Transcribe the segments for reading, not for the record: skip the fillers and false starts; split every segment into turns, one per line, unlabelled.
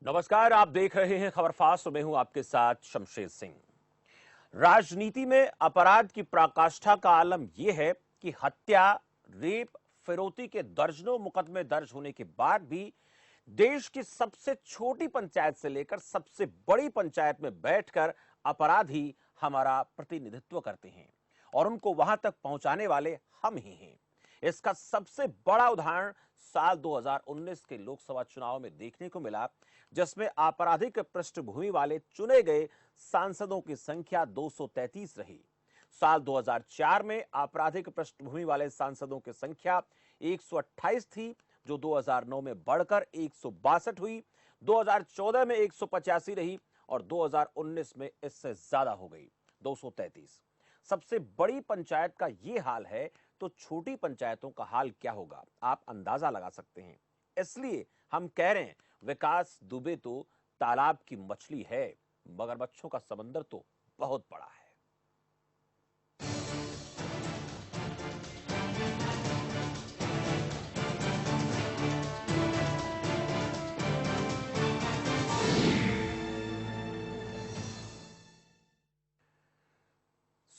नमस्कार, आप देख रहे हैं खबर फास्ट। मैं हूं आपके साथ शमशेर सिंह। राजनीति में अपराध की पराकाष्ठा का आलम यह है कि हत्या, रेप, फिरौती के दर्जनों मुकदमे दर्ज होने के बाद भी देश की सबसे छोटी पंचायत से लेकर सबसे बड़ी पंचायत में बैठकर अपराधी हमारा प्रतिनिधित्व करते हैं और उनको वहां तक पहुंचाने वाले हम ही हैं। इसका सबसे बड़ा उदाहरण साल 2019 के लोकसभा चुनाव में देखने को मिला, जिसमें आपराधिक पृष्ठभूमि वाले चुने गए सांसदों की संख्या 233 रही। साल 2004 में आपराधिक पृष्ठभूमि वाले सांसदों की संख्या 128 थी, जो 2009 में बढ़कर 162 हुई, 2014 में 185 रही और 2019 में इससे ज्यादा हो गई, 233। सबसे बड़ी पंचायत का यह हाल है तो छोटी पंचायतों का हाल क्या होगा, आप अंदाजा लगा सकते हैं। इसलिए हम कह रहे हैं, विकास दुबे तो तालाब की मछली है, मगरमच्छों का समंदर तो बहुत बड़ा है।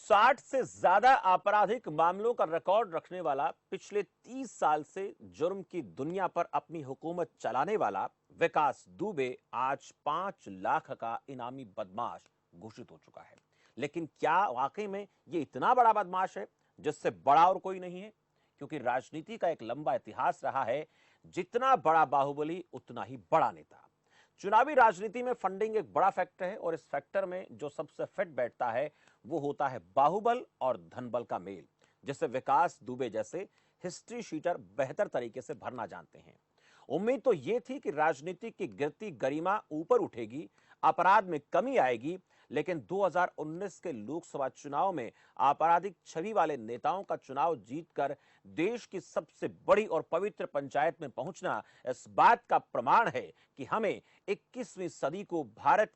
60 से ज्यादा आपराधिक मामलों का रिकॉर्ड रखने वाला, पिछले 30 साल से जुर्म की दुनिया पर अपनी हुकूमत चलाने वाला विकास दुबे आज 5 लाख का इनामी बदमाश घोषित हो चुका है। लेकिन क्या वाकई में ये इतना बड़ा बदमाश है जिससे बड़ा और कोई नहीं है? क्योंकि राजनीति का एक लंबा इतिहास रहा है, जितना बड़ा बाहुबली उतना ही बड़ा नेता। चुनावी राजनीति में फंडिंग एक बड़ा फैक्टर है और इस फैक्टर में जो सबसे फिट बैठता है वो होता है बाहुबल और धनबल का मेल, जिसे विकास दुबे जैसे हिस्ट्री शीटर बेहतर तरीके से भरना जानते हैं। उम्मीद तो यह थी कि राजनीति की गिरती गरिमा ऊपर उठेगी, अपराध में कमी आएगी, लेकिन 2019 के लोकसभा चुनाव में आपराधिक छवि वाले नेताओं का चुनाव जीतकर देश की सबसे बड़ी और पवित्र पंचायत में पहुंचना इस बात का प्रमाण है कि हमें 21वीं सदी को भारत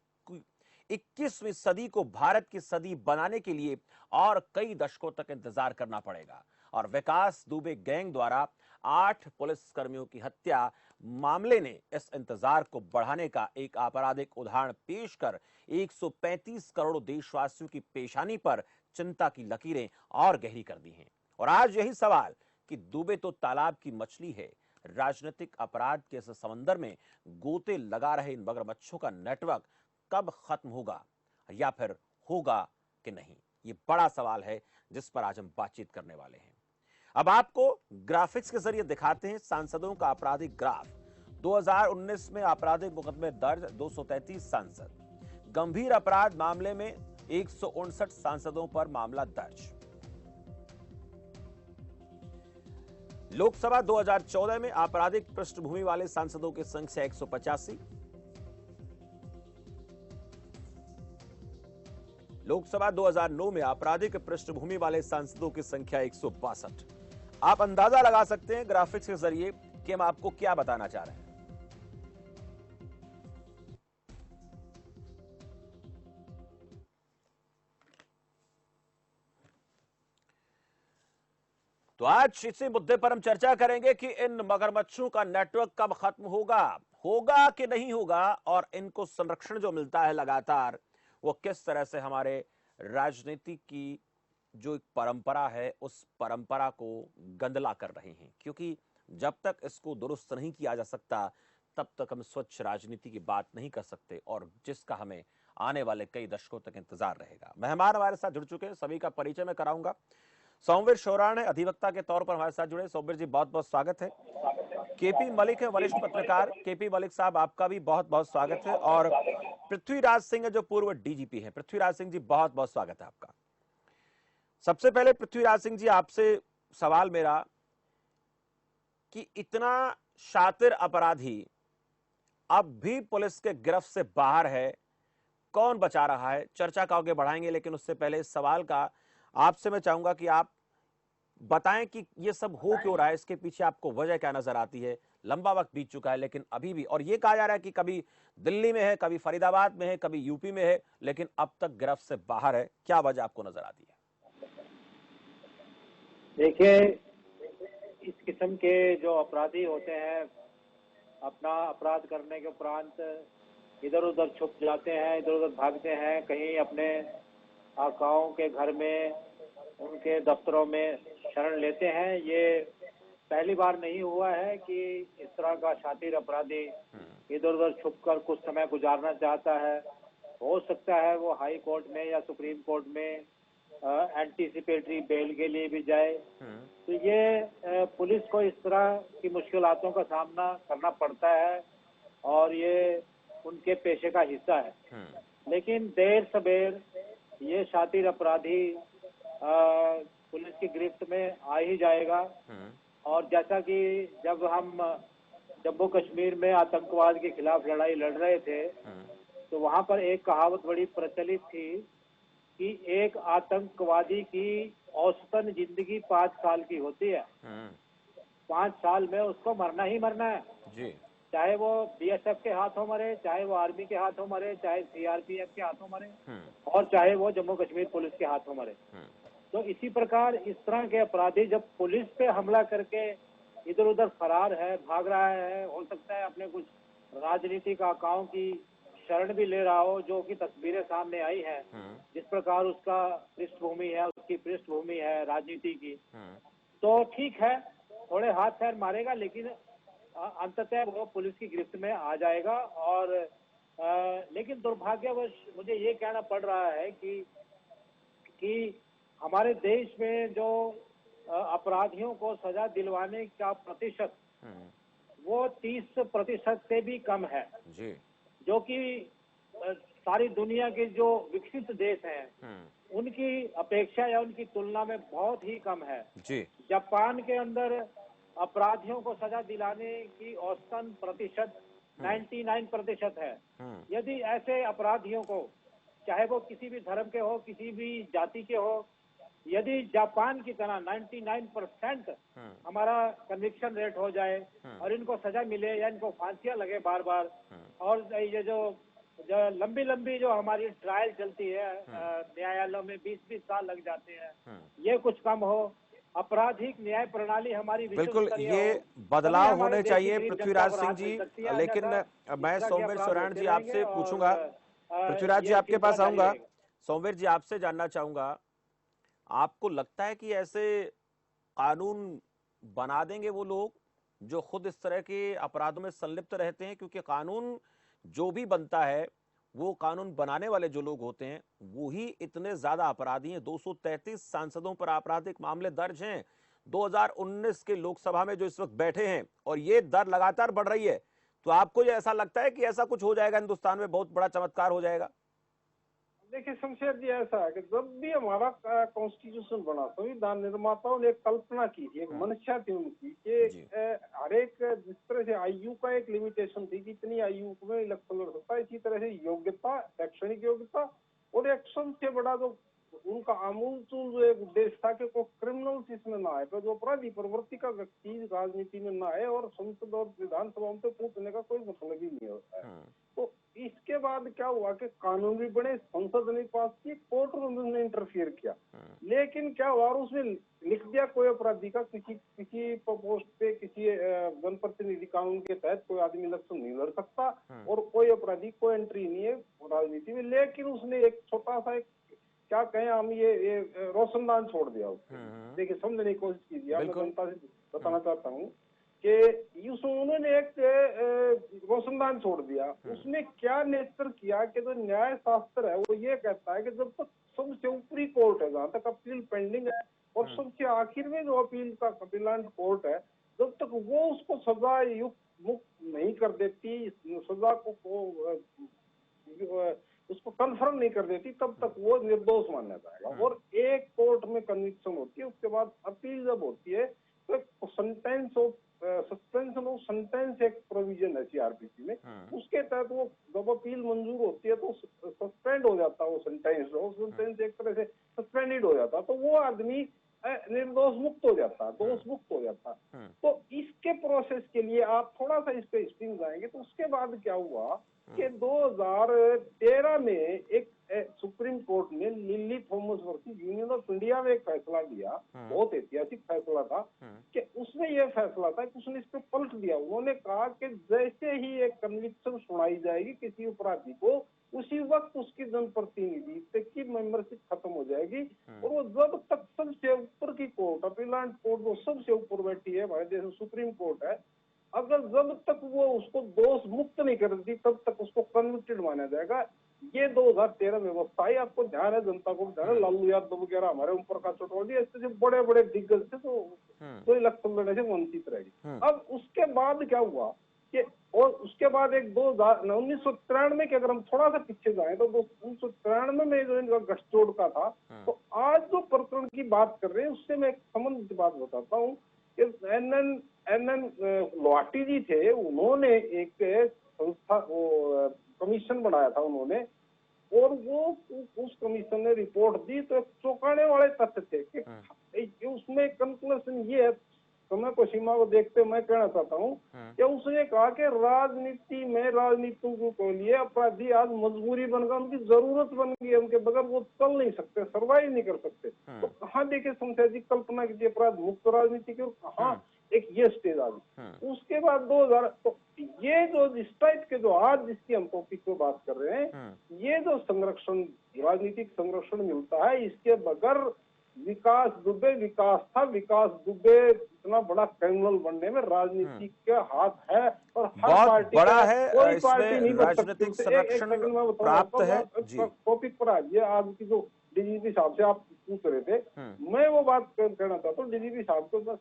की सदी बनाने के लिए और कई दशकों तक इंतजार करना पड़ेगा। और विकास दुबे गैंग द्वारा 8 पुलिसकर्मियों की हत्या मामले ने इस इंतजार को बढ़ाने का एक आपराधिक उदाहरण पेश कर 135 करोड़ देशवासियों की पेशानी पर चिंता की लकीरें और गहरी कर दी हैं। और आज यही सवाल कि दुबे तो तालाब की मछली है, राजनीतिक अपराध के इस समंदर में गोते लगा रहे इन मगरमच्छों का नेटवर्क कब खत्म होगा, या फिर होगा कि नहीं? ये बड़ा सवाल है जिस पर आज हम बातचीत करने वाले हैं। अब आपको ग्राफिक्स के जरिए दिखाते हैं सांसदों का आपराधिक ग्राफ। 2019 में आपराधिक मुकदमे दर्ज 233 सांसद, गंभीर अपराध मामले में 159 सांसदों पर मामला दर्ज। लोकसभा 2014 में आपराधिक पृष्ठभूमि वाले सांसदों की संख्या 185, लोकसभा 2009 में आपराधिक पृष्ठभूमि वाले सांसदों की संख्या 162। आप अंदाजा लगा सकते हैं ग्राफिक्स के जरिए कि हम आपको क्या बताना चाह रहे हैं। तो आज इसी मुद्दे पर हम चर्चा करेंगे कि इन मगरमच्छों का नेटवर्क कब खत्म होगा कि नहीं होगा, और इनको संरक्षण जो मिलता है लगातार, वो किस तरह से हमारे राजनीति की जो एक परंपरा है उस परंपरा को गंदला कर रहे हैं। क्योंकि जब तक इसको दुरुस्त नहीं किया जा सकता तब तक हम स्वच्छ राजनीति की बात नहीं कर सकते, और जिसका हमें आने वाले कई दशकों तक इंतजार रहेगा। मेहमान हमारे साथ जुड़ चुके हैं, सभी का परिचय मैं कराऊंगा। सौम्यवीर शौराण अधिवक्ता के तौर पर हमारे साथ जुड़े। सौम्यवीर जी, बहुत बहुत स्वागत है। केपी मलिक है वरिष्ठ पत्रकार। केपी मलिक साहब, आपका भी बहुत बहुत स्वागत है। और पृथ्वीराज सिंह है जो पूर्व डीजीपी हैं। पृथ्वीराज सिंह जी, बहुत बहुत स्वागत है आपका। सबसे पहले पृथ्वीराज सिंह जी, आपसे सवाल मेरा कि इतना शातिर अपराधी अब भी पुलिस के गिरफ्त से बाहर है, कौन बचा रहा है? चर्चा का आगे बढ़ाएंगे, लेकिन उससे पहले इस सवाल का आपसे मैं चाहूंगा कि आप बताएं कि ये सब हो क्यों रहा है, इसके पीछे आपको वजह क्या नजर आती है? लंबा वक्त बीत चुका है लेकिन अभी भी, और ये कहा जा रहा है कि कभी दिल्ली में है, कभी फरीदाबाद में है, कभी यूपी में है, लेकिन अब तक गिरफ्त से बाहर है। क्या वजह आपको नजर आती है?
देखिए, इस किस्म के जो अपराधी होते हैं अपना अपराध करने के उपरांत इधर उधर छुप जाते हैं, इधर उधर भागते हैं, कहीं अपने आकाओं के घर में, उनके दफ्तरों में शरण लेते हैं। ये पहली बार नहीं हुआ है कि इस तरह का शातिर अपराधी इधर उधर छुपकर कुछ समय गुजारना चाहता है। हो सकता है वो हाई कोर्ट में या सुप्रीम कोर्ट में एंटीसिपेटरी बेल के लिए भी जाए। तो ये पुलिस को इस तरह की मुश्किलातों का सामना करना पड़ता है और ये उनके पेशे का हिस्सा है। लेकिन देर सबेर ये शातिर अपराधी पुलिस की गिरफ्त में आ ही जाएगा। और जैसा कि जब हम जम्मू कश्मीर में आतंकवाद के खिलाफ लड़ाई लड़ रहे थे, तो वहां पर एक कहावत बड़ी प्रचलित थी कि एक आतंकवादी की औसतन जिंदगी 5 साल की होती है। 5 साल में उसको मरना ही मरना है जी। चाहे वो बीएसएफ के हाथों मरे, चाहे वो आर्मी के हाथों मरे, चाहे सीआरपीएफ के हाथों मरे, और चाहे वो जम्मू कश्मीर पुलिस के हाथों मरे। तो इसी प्रकार इस तरह के अपराधी जब पुलिस पे हमला करके इधर उधर फरार है, भाग रहा है, हो सकता है अपने कुछ राजनीतिक आकाओं की शरण भी ले रहा हो, जो कि तस्वीरें सामने आई है, जिस प्रकार उसका पृष्ठभूमि है, उसकी पृष्ठभूमि है राजनीति की, तो ठीक है, थोड़े हाथ पैर मारेगा, लेकिन अंततः वो पुलिस की गिरफ्त में आ जाएगा। और लेकिन दुर्भाग्यवश मुझे ये कहना पड़ रहा है कि हमारे देश में जो अपराधियों को सजा दिलवाने का प्रतिशत वो 30% से भी कम है जी। जो कि सारी दुनिया के जो विकसित देश हैं उनकी अपेक्षा या उनकी तुलना में बहुत ही कम है जी। जापान के अंदर अपराधियों को सजा दिलाने की औसतन प्रतिशत 99% है। यदि ऐसे अपराधियों को, चाहे वो किसी भी धर्म के हो, किसी भी जाति के हो, यदि जापान की तरह 99% हमारा कन्विक्शन रेट हो जाए और इनको सजा मिले या इनको फांसियां लगे बार बार, और ये जो लंबी लंबी जो हमारी ट्रायल चलती है न्यायालयों में 20-20 साल लग जाते हैं, ये कुछ कम हो, आपराधिक न्याय प्रणाली हमारी
बिल्कुल ये बदलाव होने चाहिए पृथ्वीराज सिंह जी। लेकिन मैं सोमवीर सोराण जी आपसे पूछूंगा, पृथ्वीराज जी आपके पास आऊंगा। सोमवीर जी आपसे जानना चाहूंगा, आपको लगता है कि ऐसे कानून बना देंगे वो लोग जो खुद इस तरह के अपराधों में संलिप्त रहते हैं? क्योंकि कानून जो भी बनता है वो कानून बनाने वाले जो लोग होते हैं वो ही इतने ज्यादा अपराधी हैं। 233 सांसदों पर आपराधिक मामले दर्ज हैं 2019 के लोकसभा में जो इस वक्त बैठे हैं, और ये दर लगातार बढ़ रही है। तो आपको ये ऐसा लगता है कि ऐसा कुछ हो जाएगा हिंदुस्तान में, बहुत बड़ा चमत्कार हो जाएगा?
देखिए शमशेर जी, ऐसा है कि जब भी हमारा कॉन्स्टिट्यूशन बना, संविधान निर्माताओं ने एक कल्पना की थी, एक मंशा थी उनकी कि हर एक, जिस तरह से आयु का एक लिमिटेशन थी कि इतनी आयु में इलेक्शन लड़ सकता है, इसी तरह से योग्यता, शैक्षणिक योग्यता, और एक सबसे बड़ा जो उनका आमूलचूल जो एक उद्देश्य था कि कोई क्रिमिनल्स इसमें ना आए, जो अपराधी प्रवृत्ति का व्यक्ति राजनीति में ना आए, और संसद और विधानसभा से पूछने का कोई मतलब ही नहीं होता है। तो इसके बाद क्या हुआ कि कानून भी बने, संसद ने पास की, कोर्ट ने इंटरफियर किया, लेकिन क्या हुआ, उसमें लिख दिया कोई अपराधी का किसी पोस्ट पे, किसी जनप्रतिनिधि कानून के तहत कोई आदमी इलेक्शन नहीं लड़ सकता, और कोई अपराधी कोई एंट्री नहीं है राजनीति में। लेकिन उसने एक छोटा सा, एक क्या कहें हम, ये रोशनदान छोड़ दिया उसने। देखिए समझने की कोशिश कीजिए, मैं जनता से बताना चाहता हूँ कि उन्होंने एक रोशनदान छोड़ दिया। उसने क्या नेतृत्व किया कि जो न्याय शास्त्र है वो ये कहता है कि जब तक सबसे ऊपरी कोर्ट है, जहाँ तक अपील पेंडिंग है, और सबसे आखिर में जो अपील का अपीलांट कोर्ट है, जब तक वो उसको सजा युक्त मुक्त नहीं कर देती, सजा को उसको कंफर्म नहीं कर देती, तब तक वो निर्दोष माना जाएगा। और एक कोर्ट में कन्विक्शन होती है, उसके बाद अपील जब होती है तो sentence of suspension of sentence एक प्रोविजन है सीआरपीसी में, उसके तहत वो जब अपील मंजूर होती है तो सस्पेंड हो जाता है वो सेंटेंस एक तरह से सस्पेंडेड हो जाता है। तो वो आदमी निर्दोष मुक्त हो जाता, दोष मुक्त हो जाता। तो इसके प्रोसेस के लिए आप थोड़ा सा इस पे हिस्ट्री जाएंगे तो उसके बाद क्या हुआ कि 2013 में एक सुप्रीम कोर्ट ने lily Thomas versus union of India में एक फैसला दिया, बहुत ऐतिहासिक फैसला था कि उसमें यह फैसला था कि उसने इस पे पलट दिया। उन्होंने कहा कि जैसे ही एक कन्विक्शन सुनाई जाएगी किसी अपराधी को, उसी वक्त उसकी जनप्रतिनिधि की मेंबरशिप खत्म हो जाएगी और वो जब तक सबसे ऊपर की कोर्ट, अपीलांट कोर्ट जो सबसे ऊपर बैठी है हमारे देश में सुप्रीम कोर्ट है, अगर जब तक वो उसको दोष मुक्त नहीं करती तब तक उसको कन्विक्टेड माना जाएगा। ये 2013 व्यवस्था है, आपको ध्यान है, जनता को ध्यान है, लालू यादव वगैरह हमारे ऊपर का चटौली ऐसे बड़े बड़े दिग्गज थे तो कोई इलेक्शन लड़ने से वंचित रहेगी। अब उसके बाद क्या हुआ कि और उसके बाद एक 1993 के अगर हम थोड़ा सा पीछे जाएं तो 1993 में जो इनका गठजोड़ का था, तो आज जो प्रकरण की बात कर रहे हैं उससे मैं एक संबंधित बात बताता हूँ कि एन लोहाटी जी थे, उन्होंने एक संस्था कमीशन बनाया था उन्होंने, और वो उस कमीशन ने रिपोर्ट दी तो एक चौंकाने वाले तथ्य थे कि उसमें कंक्लूजन ये है, समय को सीमा को देखते मैं कहना चाहता हूँ कि उसने कहा कि राजनीति में राजनीतिज्ञों के लिए अपराधी आज मजबूरी बन गया, उनकी जरूरत बन गई है, उनके बगैर वो चल नहीं सकते, सर्वाइव नहीं कर सकते। तो कहाँ देखे संशय जी कल्पना की अपराध मुक्त राजनीति की, और कहाँ एक ये स्टेज आ गई। उसके बाद 2000 तो ये जो इस टाइप के जो आज जिसकी हम टॉपिक पे बात कर रहे हैं, ये जो संरक्षण, राजनीतिक संरक्षण मिलता है, इसके बगैर विकास दुबे इतना बड़ा क्रिमिनल बनने में राजनीति के हाथ है और हर पार्टी
बड़ा है,
कोई पार्टी नहीं बच सकती।
राजनीतिक संरक्षण प्राप्त है।
टॉपिक पर आज की जो डीजीपी साहब से आप पूछ रहे थे, मैं वो बात कहना चाहता हूँ, डीजीपी साहब को मैं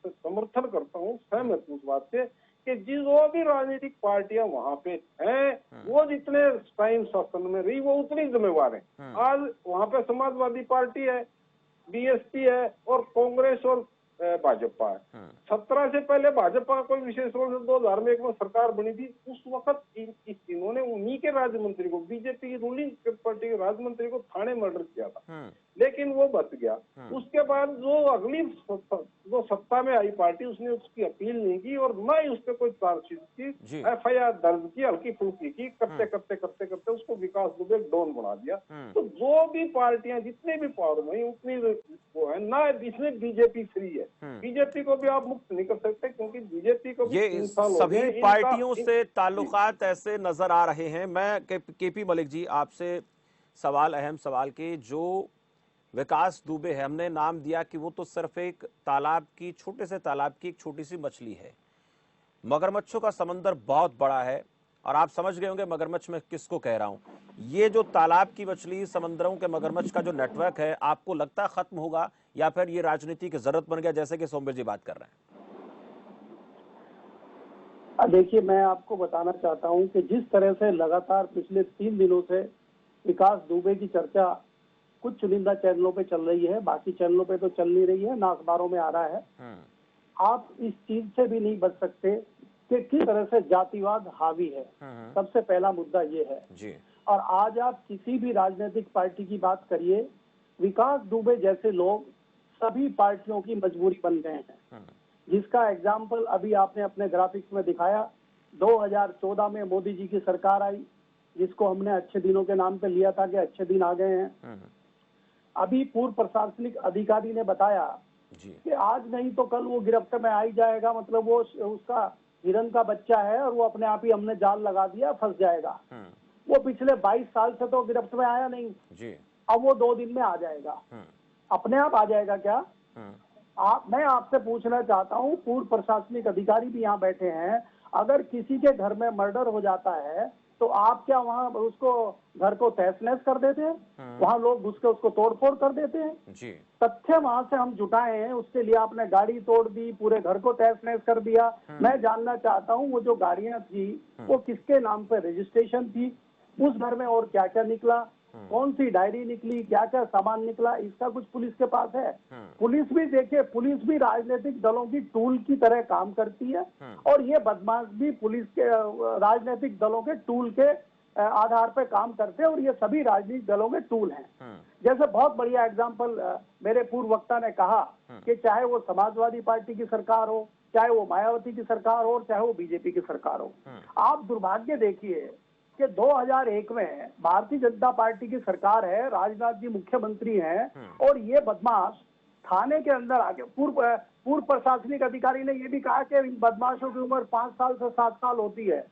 समर्थन करता हूँ, सहमत हूँ उस बात से कि जो भी राजनीतिक पार्टियां वहां पे हैं, वो जितने टाइम शासन में रही वो उतनी जिम्मेवार है। आज वहां पे समाजवादी पार्टी है, बीएसपी है और कांग्रेस और भाजपा है। 17 से पहले भाजपा का कोई विशेष रोल, 2001 में सरकार बनी थी, उस वक्त इन्होंने उन्हीं के राज्य मंत्री को, बीजेपी की रूलिंग पार्टी के राज्य मंत्री को थाने मर्डर किया था, लेकिन वो बच गया। उसके बाद जो अगली जो सत्ता में आई पार्टी, उसने उसकी अपील नहीं की और न ही उस पर कोई चार्जशीट की, एफआईआर दर्ज की, हल्की फुल्की की, करते करते उसको विकास दुबे डॉन बना दिया। तो जो भी पार्टियां जितने भी पावर में उतनी वो है ना, इसमें बीजेपी फ्री है, बीजेपी को भी आप मुक्त नहीं कर सकते क्योंकि बीजेपी को भी 3 साल हो गए।
सभी पार्टियों से ताल्लुकात ऐसे नजर आ रहे हैं। मैं केपी मलिक जी आपसे सवाल, अहम सवाल की, जो विकास दुबे है, हमने नाम दिया कि वो तो सिर्फ एक तालाब की, छोटे से तालाब की एक छोटी सी मछली है। मगरमच्छों का समंदर बहुत बड़ा है और आप समझ गए होंगे मगरमच्छ में किसको कह रहा हूं। ये जो तालाब की मछली, समंदरों के मगरमच्छ का जो नेटवर्क है, आपको लगता है खत्म होगा या फिर ये राजनीति की जरूरत बन गया, जैसे कि सोमवीर जी बात कर रहे हैं?
देखिए, मैं आपको बताना चाहता हूं कि जिस तरह से लगातार पिछले 3 दिनों से विकास दुबे की चर्चा कुछ चुनिंदा चैनलों पे चल रही है, बाकी चैनलों पे तो चल नहीं रही है, ना अखबारों में आ रहा है। आप इस चीज से भी नहीं बच सकते कि किस तरह से जातिवाद हावी है। सबसे पहला मुद्दा ये है जी। और आज आप किसी भी राजनीतिक पार्टी की बात करिए, विकास दुबे जैसे लोग सभी पार्टियों की मजबूरी बन गए हैं, जिसका एग्जाम्पल अभी आपने अपने ग्राफिक्स में दिखाया। 2014 में मोदी जी की सरकार आई, जिसको हमने अच्छे दिनों के नाम पे लिया था कि अच्छे दिन आ गए हैं। अभी पूर्व प्रशासनिक अधिकारी ने बताया कि आज नहीं तो कल वो गिरफ्त में आ ही जाएगा, मतलब वो उसका हिरन का बच्चा है और वो अपने आप ही हमने जाल लगा दिया, फंस जाएगा। वो पिछले 22 साल से तो गिरफ्त में आया नहीं जी। अब वो 2 दिन में आ जाएगा, अपने आप आ जाएगा क्या? मैं आपसे पूछना चाहता हूँ, पूर्व प्रशासनिक अधिकारी भी यहाँ बैठे हैं, अगर किसी के घर में मर्डर हो जाता है तो आप क्या वहाँ उसको घर को तहस नहस कर देते हैं? वहाँ लोग घुस के उसको तोड़फोड़ कर देते हैं जी। तथ्य वहां से हम जुटाए हैं, उसके लिए आपने गाड़ी तोड़ दी, पूरे घर को तहस नहस कर दिया। मैं जानना चाहता हूँ वो जो गाड़ियां थी वो किसके नाम पे रजिस्ट्रेशन थी, उस घर में और क्या क्या निकला, कौन सी डायरी निकली, क्या क्या सामान निकला, इसका कुछ पुलिस के पास है? पुलिस भी देखिए, पुलिस भी राजनीतिक दलों की टूल की तरह काम करती है और ये बदमाश भी पुलिस के राजनीतिक दलों के टूल के आधार पे काम करते हैं और ये सभी राजनीतिक दलों के टूल हैं। जैसे बहुत बढ़िया एग्जाम्पल मेरे पूर्व वक्ता ने कहा कि चाहे वो समाजवादी पार्टी की सरकार हो, चाहे वो मायावती की सरकार हो, और चाहे वो बीजेपी की सरकार हो, आप दुर्भाग्य देखिए कि 2001 में भारतीय जनता पार्टी की सरकार है, राजनाथ जी मुख्यमंत्री हैं, और ये बदमाश थाने के अंदर आके पूर्व प्रशासनिक अधिकारी ने ये भी कहा कि इन बदमाशों की उम्र 5 साल से 7 साल होती है।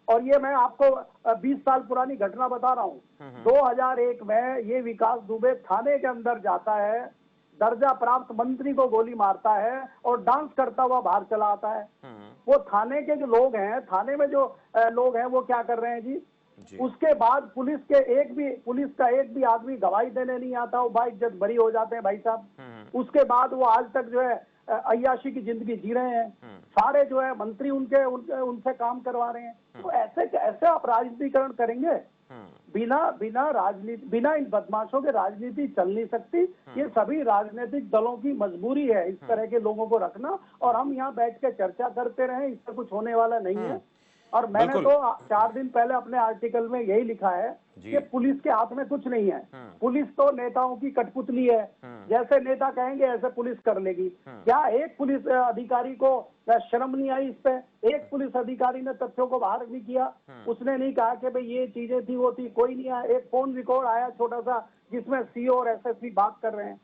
और ये मैं आपको 20 साल पुरानी घटना बता रहा हूँ। 2001 में ये विकास दुबे थाने के अंदर जाता है, दर्जा प्राप्त मंत्री को गोली मारता है और डांस करता हुआ बाहर चला आता है। वो थाने के जो लोग हैं, थाने में जो लोग हैं, वो क्या कर रहे हैं जी? उसके बाद पुलिस का एक भी आदमी गवाही देने नहीं आता, वो बाइक जब बरी हो जाते हैं भाई साहब। उसके बाद वो आज तक जो है अय्याशी की जिंदगी जी रहे हैं। सारे जो है मंत्री उनसे काम करवा रहे हैं। तो ऐसे आप राजनीतिकरण करेंगे? बिना इन बदमाशों के राजनीति चल नहीं सकती। ये सभी राजनीतिक दलों की मजबूरी है इस तरह के लोगों को रखना, और हम यहाँ बैठ के चर्चा करते रहे, इससे कुछ होने वाला नहीं है। और मैंने तो 4 दिन पहले अपने आर्टिकल में यही लिखा है कि पुलिस के हाथ में कुछ नहीं है। पुलिस तो नेताओं की कठपुतली है, जैसे नेता कहेंगे ऐसे पुलिस कर लेगी। क्या एक पुलिस अधिकारी को शर्म नहीं आई इस पे? एक पुलिस अधिकारी ने तथ्यों को बाहर नहीं किया, उसने नहीं कहा कि भाई ये चीजें थी वो थी, कोई नहीं आया। एक फोन रिकॉर्ड आया छोटा सा जिसमें सीओ और एसएसपी बात कर रहे हैं।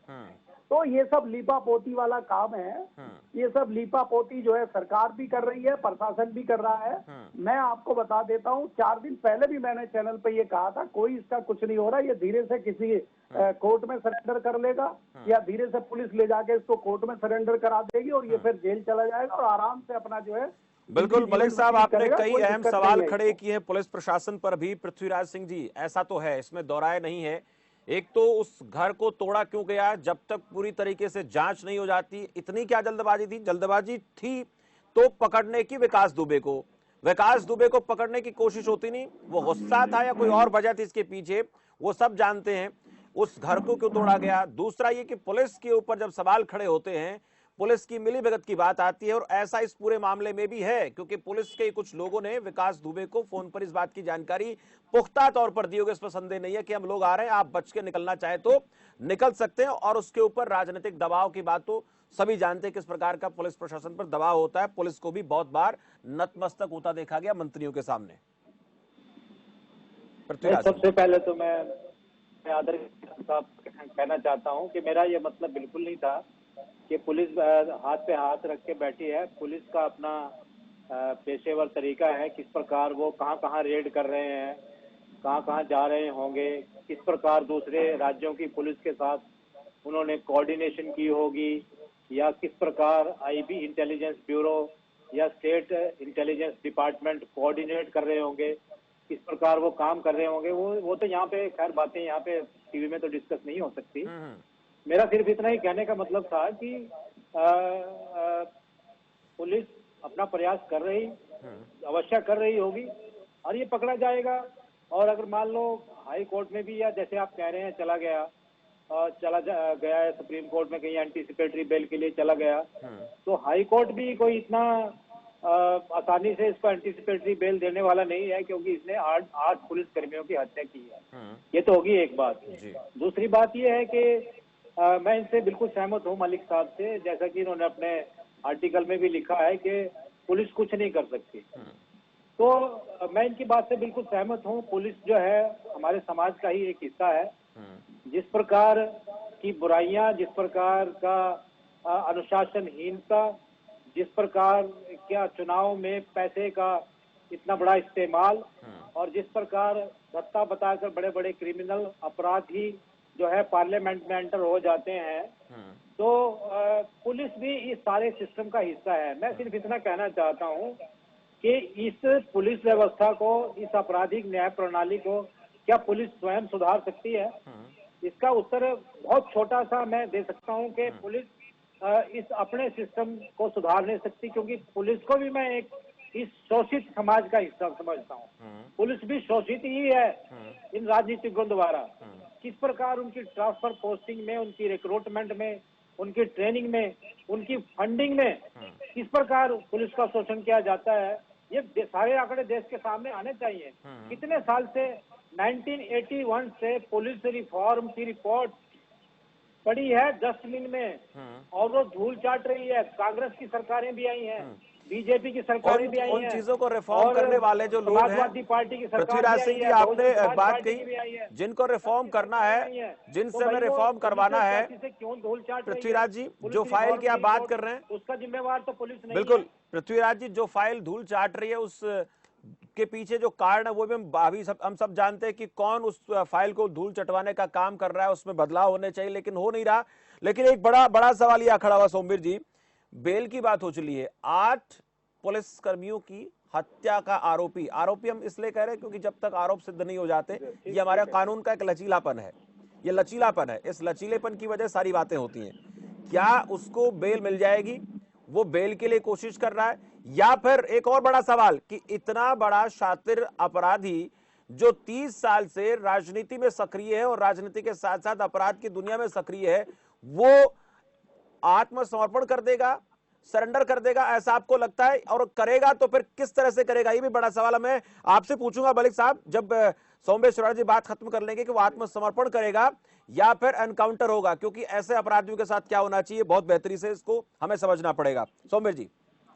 तो ये सब लीपापोती वाला काम है। ये सब लीपापोती जो है सरकार भी कर रही है, प्रशासन भी कर रहा है। मैं आपको बता देता हूँ, 4 दिन पहले भी मैंने चैनल पे ये कहा था, कोई इसका कुछ नहीं हो रहा। ये धीरे से किसी कोर्ट में सरेंडर कर लेगा, या धीरे से पुलिस ले जाके इसको कोर्ट में सरेंडर करा देगी, और ये फिर जेल चला जाएगा और आराम से अपना जो है।
बिल्कुल मलिक साहब, आपने कई अहम सवाल खड़े किए हैं पुलिस प्रशासन पर भी। पृथ्वीराज सिंह जी, ऐसा तो है, इसमें दोहराए नहीं है। एक तो उस घर को तोड़ा क्यों गया जब तक पूरी तरीके से जांच नहीं हो जाती? इतनी क्या जल्दबाजी थी? जल्दबाजी थी तो पकड़ने की विकास दुबे को पकड़ने की कोशिश होती नहीं। वो गुस्सा था या कोई और वजह थी इसके पीछे, वो सब जानते हैं। उस घर को क्यों तोड़ा गया? दूसरा ये कि पुलिस के ऊपर जब सवाल खड़े होते हैं, पुलिस की मिलीभगत की बात आती है, और ऐसा इस पूरे मामले में भी है, क्योंकि पुलिस के कुछ लोगों ने विकास दुबे को फोन पर इस बात की जानकारी पुख्ता तौर पर दी होगी। इस पर संदेह नहीं है कि हम लोग आ रहे हैं, आप बच के निकलना चाहे तो निकल सकते हैं। और उसके ऊपर राजनीतिक दबाव की बात तो सभी जानते हैं किस प्रकार का पुलिस प्रशासन पर दबाव होता है। पुलिस को भी बहुत बार नतमस्तक होता देखा गया मंत्रियों के सामने।
सबसे पहले तो मैं आदर साहब कहना चाहता हूं कि मेरा ये मतलब बिल्कुल नहीं था कि पुलिस हाथ पे हाथ रख के बैठी है। पुलिस का अपना पेशेवर तरीका है, किस प्रकार वो कहां रेड कर रहे हैं, कहां जा रहे होंगे, किस प्रकार दूसरे राज्यों की पुलिस के साथ उन्होंने कोऑर्डिनेशन की होगी, या किस प्रकार आईबी इंटेलिजेंस ब्यूरो या स्टेट इंटेलिजेंस डिपार्टमेंट कोऑर्डिनेट कर रहे होंगे, किस प्रकार वो काम कर रहे होंगे। वो तो यहाँ पे खैर बातें यहाँ पे टीवी में तो डिस्कस नहीं हो सकती। मेरा सिर्फ इतना ही कहने का मतलब था कि पुलिस अपना प्रयास कर रही, अवश्य कर रही होगी, और ये पकड़ा जाएगा। और अगर मान लो हाई कोर्ट में भी, या जैसे आप कह रहे हैं चला गया है सुप्रीम कोर्ट में, कहीं एंटीसिपेटरी बेल के लिए चला गया, तो हाई कोर्ट भी कोई इतना आसानी से इसको एंटीसिपेटरी बेल देने वाला नहीं है, क्योंकि इसने 8 पुलिस कर्मियों की हत्या की है। ये तो होगी एक बात। दूसरी बात ये है कि मैं इनसे बिल्कुल सहमत हूँ मलिक साहब से, जैसा कि इन्होंने अपने आर्टिकल में भी लिखा है कि पुलिस कुछ नहीं कर सकती। तो मैं इनकी बात से बिल्कुल सहमत हूँ। पुलिस जो है हमारे समाज का ही एक हिस्सा है। जिस प्रकार की बुराइयां, जिस प्रकार का अनुशासनहीनता, जिस प्रकार क्या चुनाव में पैसे का इतना बड़ा इस्तेमाल, और जिस प्रकार सत्ता बताकर बड़े बड़े क्रिमिनल अपराधी जो है पार्लियामेंट में एंटर हो जाते हैं, तो पुलिस भी इस सारे सिस्टम का हिस्सा है। मैं सिर्फ इतना कहना चाहता हूँ कि इस पुलिस व्यवस्था को, इस आपराधिक न्याय प्रणाली को क्या पुलिस स्वयं सुधार सकती है? इसका उत्तर बहुत छोटा सा मैं दे सकता हूँ कि पुलिस इस अपने सिस्टम को सुधार नहीं सकती, क्योंकि पुलिस को भी मैं एक इस शोषित समाज का हिस्सा समझता हूँ। पुलिस भी शोषित ही है इन राजनीतिकों द्वारा। किस प्रकार उनकी ट्रांसफर पोस्टिंग में, उनकी रिक्रूटमेंट में, उनकी ट्रेनिंग में, उनकी फंडिंग में किस प्रकार पुलिस का शोषण किया जाता है, ये सारे आंकड़े देश के सामने आने चाहिए। कितने साल से 1981 से पुलिस रिफॉर्म की रिपोर्ट पड़ी है डस्टबिन में और वो धूल चाट रही है। कांग्रेस की सरकारें भी आई हैं, बीजेपी की सरकारें भी आई हैं,
उन चीजों को रिफॉर्म करने वाले जो लोग हैं,
समाजवादी पार्टी की सरकार
पृथ्वीराज
भी
सिंह
आई
जी
है,
आपने
बहुजन
बात
पार्टी की भी आई
कही,
है,
जिनको रिफॉर्म करना है, जिनसे हमें रिफॉर्म करवाना है,
क्यों धूल चाट रही है?
पृथ्वीराज जी
पुलिस
जो फाइल
रिफॉर्म
की आप
की
बात
रिपोर्ट,
कर रहे हैं,
उसका जिम्मेवार तो पुलिस नहीं
बिल्कुल
है।
पृथ्वीराज जी जो फाइल धूल चाट रही है उस के पीछे जो कारण है वो भी हम सब जानते हैं कि कौन उस फाइल को धूल चटवाने का काम कर रहा है, उसमें बदलाव होने चाहिए लेकिन हो नहीं रहा। लेकिन एक बड़ा सवाल यह खड़ा हुआ सोमवीर जी, बेल की बात हो चली है, 8 पुलिस कर्मियों की हत्या का आरोपी हम इसलिए कह रहे हैं क्योंकि जब तक आरोप सिद्ध नहीं हो जाते, ये हमारे कानून का एक लचीलापन है, ये लचीलापन है, इस लचीलेपन की वजह सारी बातें होती हैं। क्या उसको बेल मिल जाएगी? वो बेल के लिए कोशिश कर रहा है, या फिर एक और बड़ा सवाल कि इतना बड़ा शातिर अपराधी जो 30 साल से राजनीति में सक्रिय है और राजनीति के साथ साथ अपराध की दुनिया में सक्रिय है, वो आत्मसमर्पण कर देगा, सरेंडर कर देगा, ऐसा आपको लगता है? और करेगा तो फिर किस तरह से करेगा, ये भी बड़ा सवाल है। मैं आपसे पूछूंगा मलिक साहब, जब सोमेश्वर जी बात खत्म कर लेंगे कि वो आत्मसमर्पण करेगा या फिर एनकाउंटर होगा, क्योंकि ऐसे अपराधियों के साथ क्या होना चाहिए बहुत बेहतरी से इसको हमें समझना पड़ेगा। सोमेश जी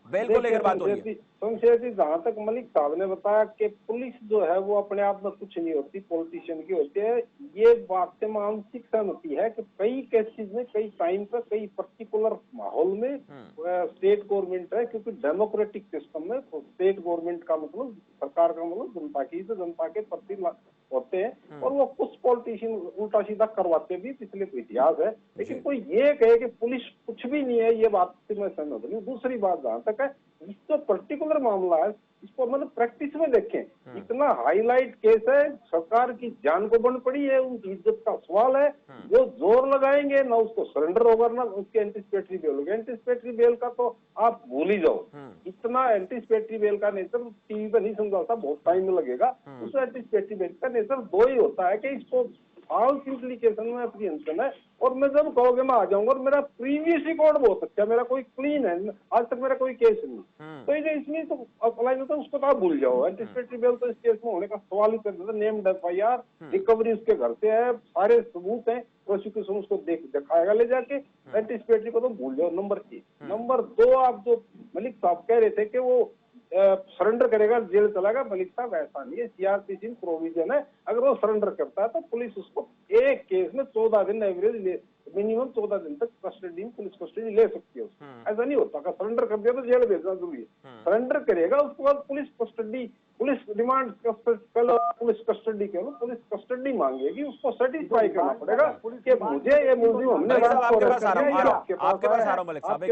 बेल को लेकर बात हो रही है।
शमशेर जी, जहाँ तक मलिक साहब ने बताया कि पुलिस जो है वो अपने आप में कुछ नहीं होती, पॉलिटिशियन की होती है, ये बात से मानसिक सहमति है कि कई केसेस में, कई टाइम पर, कई पर्टिकुलर माहौल में स्टेट गवर्नमेंट है, क्योंकि डेमोक्रेटिक सिस्टम में स्टेट गवर्नमेंट का मतलब, सरकार का मतलब जनता की, तो जनता के प्रति होते हैं और वो कुछ पॉलिटिशियन उल्टा सीधा करवाते भी, पिछले इतिहास है। लेकिन कोई ये कहे कि पुलिस कुछ भी नहीं है, ये बात से मैं सहमत नहीं। दूसरी बात जहाँ तक है, इसको पर्टिकुलर मामला है, इसको मतलब प्रैक्टिस में देखें, इतना हाईलाइट केस है, सरकार की जान को बन पड़ी है, उनकी इज्जत का सवाल है, जो जोर लगाएंगे ना उसको सरेंडर होगा ना उसके एंटिसिपेटरी बेल होगा। एंटिसिपेटरी बेल का तो आप भूल ही जाओ, इतना एंटिसिपेटरी बेल का नेचर टीवी पे नहीं समझाता, बहुत टाइम लगेगा। उस एंटिसिपेटरी बेल का नेचर दो ही होता है कि इसको फॉल्स इम्प्लीकेशन में एप्रीहेंशन है, और मैं जब कहोगे मैं आ जाऊंगा और मेरा प्रीवियस रिकॉर्ड बहुत अच्छा, मेरा कोई क्लीन है, आज तक मेरा कोई केस नहीं, तो ये इसमें तो अप्लाई होता है, उसको तो आप भूल जाओ। एंटिसिपेटरी बेल तो इस केस में होने का सवाल ही कर देता। नेम्ड एफआईआर, रिकवरी उसके घर से है, सारे सबूत हैं, प्रोसिक्यूशन उसको दिखाएगा ले जाके, एंटिसिपेटरी को तो भूल जाओ। नंबर 1। नंबर 2, आप जो मलिक साहब कह रहे थे कि वो सरेंडर करेगा जेल चलाएगा, मलिक साहब ऐसा नहीं है, सीआरपीसी प्रोविजन है, अगर वो सरेंडर करता है तो पुलिस उसको एक केस में 14 दिन एवरेज, मिनिमम 14 दिन तक कस्टडी, पुलिस कस्टडी ले सकती है। ऐसा नहीं होता कि सरेंडर कर दिया तो जेल भेजना जरूरी है, सरेंडर करेगा उसके बाद police custody, police remand, police custody करो, पुलिस कस्टडी मांगेगी, उसको सेटिस्फाई करना पड़ेगा कि मुझे ये मुलजिम हमने
आपके पास आ रहा हूं मलिक साहब,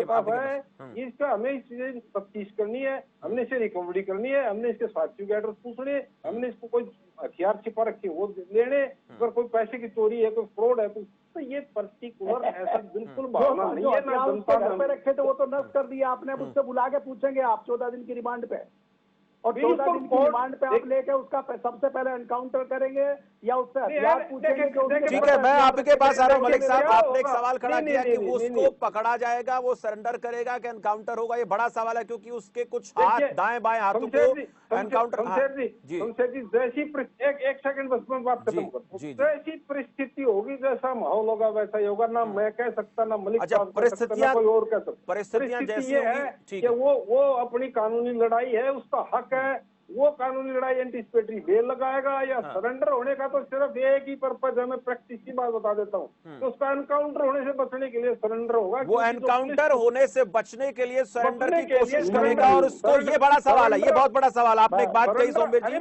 इसका हमें इस चीज तफ्तीश करनी है, हमने इसे रिकवरी करनी है, हमने इसके साथियों के एड्रेस पूछने, हमने इसको कोई हथियार छिपा रखे वो लेने, अगर कोई पैसे की चोरी है, कोई फ्रॉड है, तो ये पर्टिकुलर ऐसा बिल्कुल भावना नहीं है ना जनता
पे रखे थे वो तो नष्ट कर दिया आपने। उससे बुला के पूछेंगे आप 14 दिन की रिमांड पे, और 14 दिन की रिमांड पे आप लेके उसका सबसे पहले एनकाउंटर करेंगे या उससे हथियार पूछेंगे।
ठीक है, मैं आपके पास आ रहा हूं मलिक साहब, आपने एक सवाल खड़ा किया कि उसको पकड़ा जाएगा, वो सरेंडर करेगा कि एनकाउंटर होगा, ये बड़ा सवाल है क्योंकि उसके कुछ हाथ, दाएं बाएं हाथों को एनकाउंटर।
जैसी एक सेकंड बस मैं बात खत्म करूं, जैसी परिस्थिति होगी, जैसा माहौल होगा वैसा ही होगा, ना मैं कह सकता ना मलिक साहब कह सकता ना कोई और कह सकता। परिस्थिति ये है कि वो अपनी कानूनी लड़ाई है, उसका हक है, वो कानूनी लड़ाई एंटिसिपेटरी बेल लगाएगा या सरेंडर होने का तो सिर्फ एक ही पर्पज है। मैं प्रैक्टिस की बात बता देता हूँ, तो उसका एनकाउंटर होने से बचने के लिए सरेंडर होगा,
वो एनकाउंटर होने से बचने के लिए सरेंडर की कोशिश करेगा, और उसको ये बड़ा सवाल है, ये बहुत बड़ा सवाल। आपने एक बात कही सोमवीर जी,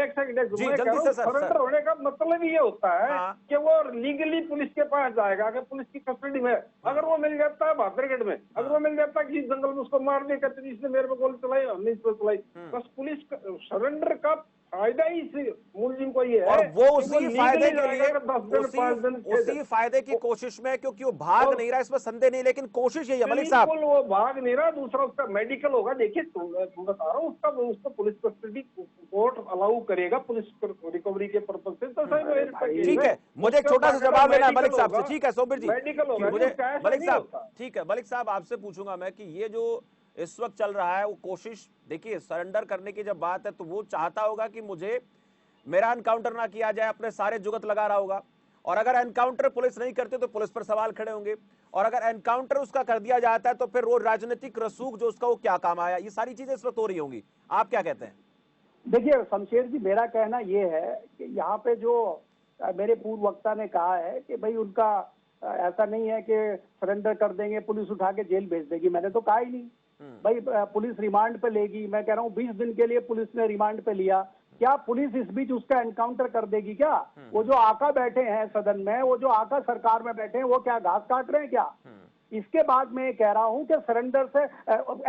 एक सेकंड
जी जल्दी से सर।
सरेंडर होने का मतलब ये होता है कि वो लीगली पुलिस के पास जाएगा, अगर पुलिस की कस्टडी में, अगर वो मिल जाता है बहादुरगढ़ में, अगर वो मिल जाता है किसी जंगल में, उसको मार दिया कहते इसने मेरे पे गोली चलाई, हमने इस पर चलाई, बस पुलिस सरेंडर का फायदा ही इस मुलजिम को ये है,
और वो उसी फायदे के लिए,
10 दिन
उसी फायदे की कोशिश में, क्योंकि वो भाग नहीं रहा, इसमें संदेह नहीं, लेकिन कोशिश यही है मलिक साहब,
वो भाग नहीं रहा। दूसरा उसका मेडिकल होगा, देखिए बता रहा हूँ, उसको पुलिस कस्टडी कोर्ट अलाउ करेगा पुलिस रिकवरी के पर्पज से, तो सही।
ठीक है, मुझे एक छोटा सा जवाब लेना है मलिक साहब से। ठीक है सोमवीर जी,
मेडिकल होगा
मुझे मलिक साहब, ठीक है मलिक साहब आपसे पूछूंगा मैं कि ये जो इस वक्त चल रहा है वो कोशिश, देखिए सरेंडर करने की जब बात है तो वो चाहता होगा कि मुझे मेरा एनकाउंटर ना किया जाए, अपने सारे जुगत लगा रहा होगा। और अगर एनकाउंटर पुलिस नहीं करते तो पुलिस पर सवाल खड़े होंगे, और अगर एनकाउंटर उसका कर दिया जाता है तो फिर वो राजनीतिक रसूख जो उसका वो क्या काम आया। ये सारी चीजें इस वक्त हो रही होंगी, आप क्या कहते हैं?
देखिए शमशेर जी, मेरा कहना ये है कि यहाँ पे जो मेरे पूर्व वक्ता ने कहा है कि भाई उनका ऐसा नहीं है कि सरेंडर कर देंगे पुलिस उठा के जेल भेज देगी, मैंने तो कहा ही नहीं। भाई पुलिस रिमांड पे लेगी, मैं कह रहा हूँ 20 दिन के लिए पुलिस ने रिमांड पे लिया, क्या पुलिस इस बीच उसका एनकाउंटर कर देगी क्या? वो जो आका बैठे हैं सदन में, वो जो आका सरकार में बैठे हैं, वो क्या घास काट रहे हैं क्या? इसके बाद मैं कह रहा हूं कि सरेंडर से,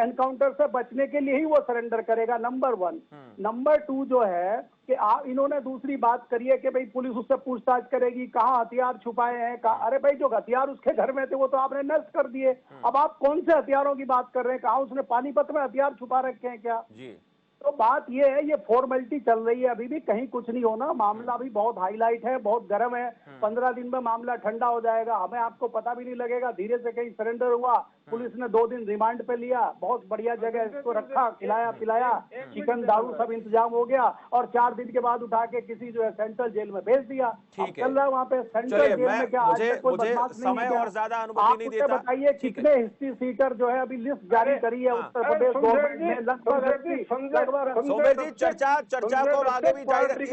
एनकाउंटर से बचने के लिए ही वो सरेंडर करेगा, नंबर 1। नंबर 2 जो है कि इन्होंने दूसरी बात करी है कि भाई पुलिस उससे पूछताछ करेगी, कहाँ हथियार छुपाए हैं, कहाँ। अरे भाई जो हथियार उसके घर में थे वो तो आपने नष्ट कर दिए। अब आप कौन से हथियारों की बात कर रहे हैं? कहाँ उसने पानीपत में हथियार छुपा रखे हैं क्या?
जी।
तो बात ये है, ये फॉर्मेलिटी चल रही है, अभी भी कहीं कुछ नहीं होना। मामला अभी बहुत हाईलाइट है, बहुत गर्म है। 15 दिन में मामला ठंडा हो जाएगा, हमें आपको पता भी नहीं लगेगा। धीरे से कहीं सरेंडर हुआ, पुलिस ने 2 दिन रिमांड पे लिया, बहुत बढ़िया जगह इसको रखा, खिलाया पिलाया, चिकन दारू सब इंतजाम हो गया, और 4 दिन के बाद उठा के किसी जो है सेंट्रल जेल में भेज दिया।
ठीक है,
चल रहा है वहाँ पे सेंट्रल जेल में क्या आज तक कोई बदमाश नहीं
समय
है?
और ज्यादा अनुमति नहीं देता।
बताइए कितने हिस्ट्री सीटर जो है अभी लिस्ट जारी करी है उत्तर प्रदेश गवर्नमेंट ने, लगभग
सोमेश जी, चर्चा को आगे भी जारी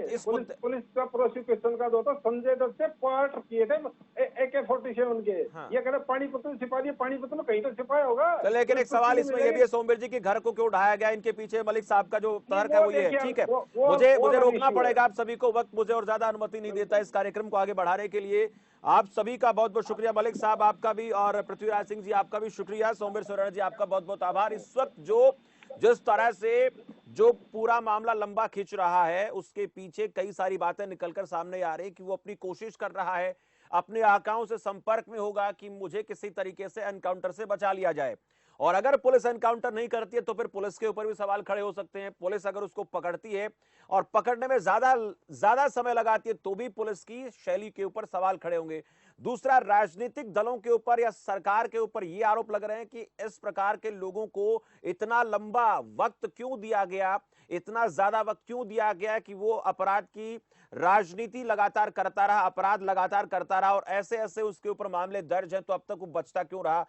इस
पुलिस का प्रोसिक्यूशन का दोस्तों संजय दत्त से पार्ट किए थे AK-47 के। ये कह रहे पानीपत में छिपा दिया, पानीपत में कहीं तो छिपाया होगा।
तो लेकिन एक सवाल इसमें ये भी है सोमवीर जी, की घर को क्यों उठाया गया, इनके पीछे मलिक साहब का जो तर्क है वो ये है। ठीक है, मुझे रोकना पड़ेगा आप सभी को, वक्त मुझे और ज्यादा अनुमति नहीं देता इस कार्यक्रम को आगे बढ़ाने के लिए। आप सभी का बहुत बहुत शुक्रिया, मलिक साहब आपका भी, और पृथ्वीराज सिंह जी आपका भी शुक्रिया, सोमवीर सुरैना जी आपका बहुत बहुत आभार। इस वक्त जिस तरह से जो पूरा मामला लंबा खिंच रहा है उसके पीछे कई सारी बातें निकलकर सामने आ रही है कि वो अपनी कोशिश कर रहा है, अपने आकाओं से संपर्क में होगा कि मुझे किसी तरीके से एनकाउंटर से बचा लिया जाए। और अगर पुलिस एनकाउंटर नहीं करती है तो फिर पुलिस के ऊपर भी सवाल खड़े हो सकते हैं। पुलिस अगर उसको पकड़ती है और पकड़ने में ज्यादा समय लगाती है तो भी पुलिस की शैली के ऊपर सवाल खड़े होंगे। दूसरा, राजनीतिक दलों के ऊपर या सरकार के ऊपर ये आरोप लग रहे हैं कि इस प्रकार के लोगों को इतना लंबा वक्त क्यों दिया गया, इतना ज्यादा वक्त क्यों दिया गया कि वो अपराध की राजनीति लगातार करता रहा, अपराध लगातार करता रहा, और ऐसे ऐसे उसके ऊपर मामले दर्ज हैं तो अब तक वो बचता क्यों रहा।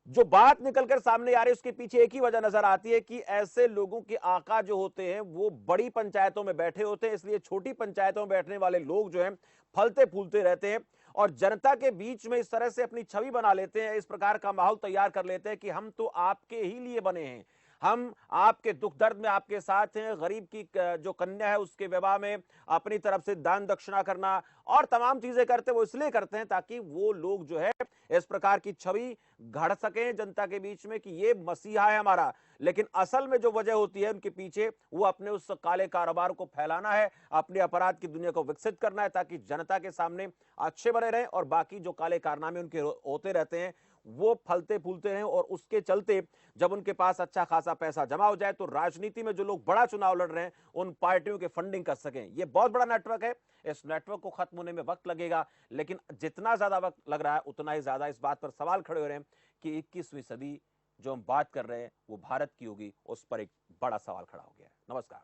जो बात निकलकर सामने आ रही है उसके पीछे एक ही वजह नजर आती है कि ऐसे लोगों के आका जो होते हैं वो बड़ी पंचायतों में बैठे होते हैं, इसलिए छोटी पंचायतों में बैठने वाले लोग जो हैं फलते फूलते रहते हैं और जनता के बीच में इस तरह से अपनी छवि बना लेते हैं, इस प्रकार का माहौल तैयार कर लेते हैं कि हम तो आपके ही लिए बने हैं, हम आपके दुख दर्द में आपके साथ हैं। गरीब की जो कन्या है उसके विवाह में अपनी तरफ से दान दक्षिणा करना और तमाम चीजें करते वो इसलिए करते हैं ताकि वो लोग जो है इस प्रकार की छवि गढ़ सकें जनता के बीच में कि ये मसीहा है हमारा। लेकिन असल में जो वजह होती है उनके पीछे, वो अपने उस काले कारोबार को फैलाना है, अपने अपराध की दुनिया को विकसित करना है ताकि जनता के सामने अच्छे बने रहें और बाकी जो काले कारनामे उनके होते रहते हैं वो फलते फूलते हैं। और उसके चलते जब उनके पास अच्छा खासा पैसा जमा हो जाए तो राजनीति में जो लोग बड़ा चुनाव लड़ रहे हैं उन पार्टियों के फंडिंग कर सकें। ये बहुत बड़ा नेटवर्क है, इस नेटवर्क को खत्म होने में वक्त लगेगा, लेकिन जितना ज्यादा वक्त लग रहा है उतना ही ज्यादा इस बात पर सवाल खड़े हो रहे हैं कि 21वीं सदी जो हम बात कर रहे हैं वो भारत की होगी, उस पर एक बड़ा सवाल खड़ा हो गया है। नमस्कार।